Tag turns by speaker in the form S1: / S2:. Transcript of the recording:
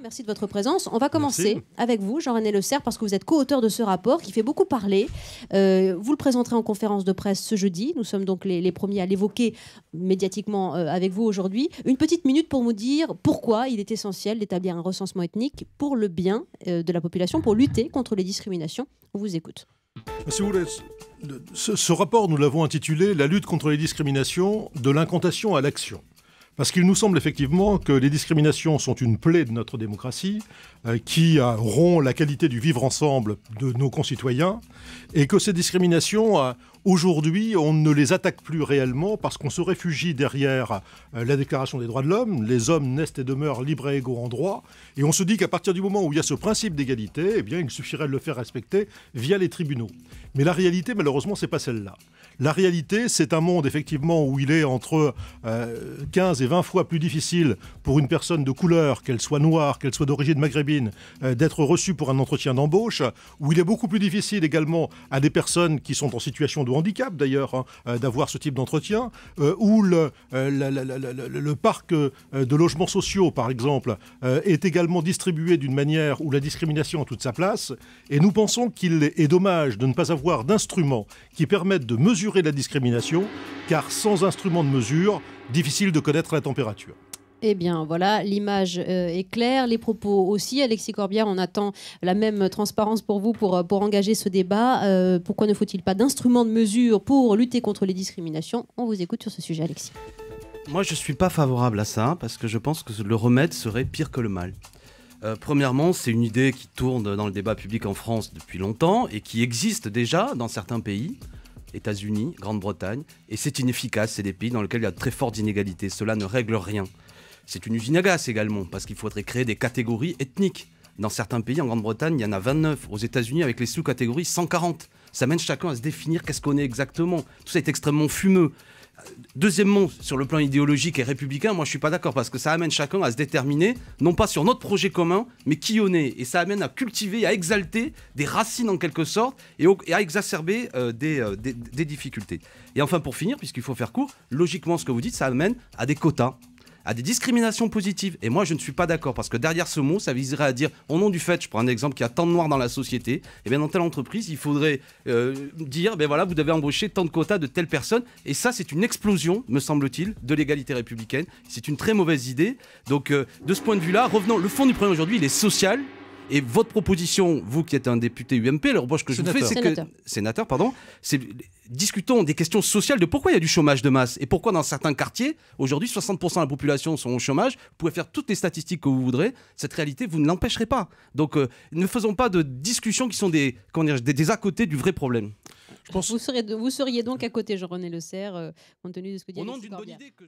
S1: Merci de votre présence. On va commencer
S2: Merci.
S1: avec vous, Jean-René Le Cerf, parce que vous êtes co-auteur de ce rapport qui fait beaucoup parler. Vous le présenterez en conférence de presse ce jeudi. Nous sommes donc les premiers à l'évoquer médiatiquement avec vous aujourd'hui. Une petite minute pour nous dire pourquoi il est essentiel d'établir un recensement ethnique pour le bien de la population, pour lutter contre les discriminations. On vous écoute.
S2: Si vous voulez, ce rapport, nous l'avons intitulé « La lutte contre les discriminations, de l'incantation à l'action ». Parce qu'il nous semble effectivement que les discriminations sont une plaie de notre démocratie qui rompt la qualité du vivre ensemble de nos concitoyens et que ces discriminations, aujourd'hui, on ne les attaque plus réellement parce qu'on se réfugie derrière la Déclaration des droits de l'homme. Les hommes naissent et demeurent libres et égaux en droit. Et on se dit qu'à partir du moment où il y a ce principe d'égalité, eh bien, il suffirait de le faire respecter via les tribunaux. Mais la réalité, malheureusement, c'est pas celle-là. La réalité, c'est un monde, effectivement, où il est entre 15 et 20 fois plus difficile pour une personne de couleur, qu'elle soit noire, qu'elle soit d'origine maghrébine, d'être reçue pour un entretien d'embauche, où il est beaucoup plus difficile également à des personnes qui sont en situation de handicap, d'ailleurs, d'avoir ce type d'entretien, où le parc de logements sociaux, par exemple, est également distribué d'une manière où la discrimination a toute sa place. Et nous pensons qu'il est dommage de ne pas avoir d'instruments qui permettent de mesurer la discrimination, car sans instrument de mesure, difficile de connaître la température.
S1: Eh bien voilà, l'image est claire, les propos aussi. Alexis Corbière, on attend la même transparence pour vous pour engager ce débat. Pourquoi ne faut-il pas d'instruments de mesure pour lutter contre les discriminations? On vous écoute sur ce sujet, Alexis.
S3: Moi, je ne suis pas favorable à ça, parce que je pense que le remède serait pire que le mal. Premièrement, c'est une idée qui tourne dans le débat public en France depuis longtemps et qui existe déjà dans certains pays. États-Unis, Grande-Bretagne, et c'est inefficace, c'est des pays dans lesquels il y a de très fortes inégalités, cela ne règle rien. C'est une usine à gaz également, parce qu'il faudrait créer des catégories ethniques. Dans certains pays, en Grande-Bretagne, il y en a 29, aux États-Unis, avec les sous-catégories, 140. Ça mène chacun à se définir qu'est-ce qu'on est exactement. Tout ça est extrêmement fumeux. Deuxièmement, sur le plan idéologique et républicain, moi je suis pas d'accord parce que ça amène chacun à se déterminer, non pas sur notre projet commun, mais qui on est. Et ça amène à cultiver, à exalter des racines en quelque sorte et à exacerber des difficultés. Et enfin pour finir, puisqu'il faut faire court, logiquement ce que vous dites, ça amène à des quotas, à des discriminations positives. Et moi, je ne suis pas d'accord, parce que derrière ce mot, ça viserait à dire, au nom du fait, je prends un exemple, qu'il y a tant de noirs dans la société, et bien dans telle entreprise, il faudrait dire, ben voilà, vous devez embaucher tant de quotas de telle personne. Et ça, c'est une explosion, me semble-t-il, de l'égalité républicaine. C'est une très mauvaise idée. Donc, de ce point de vue-là, revenons, le fond du problème aujourd'hui, il est social. Et votre proposition, vous qui êtes un député UMP, le reproche que je vous fais, c'est que... Sénateur, pardon. Discutons des questions sociales de pourquoi il y a du chômage de masse et pourquoi dans certains quartiers, aujourd'hui, 60% de la population sont au chômage. Vous pouvez faire toutes les statistiques que vous voudrez. Cette réalité, vous ne l'empêcherez pas. Donc, ne faisons pas de discussions qui sont des à côté du vrai problème.
S1: Vous seriez donc à côté, Jean-René Le Cerf, compte tenu de ce que dit
S3: Au nom
S1: Alexis
S3: d'une bonne
S1: Corbière.
S3: idée que...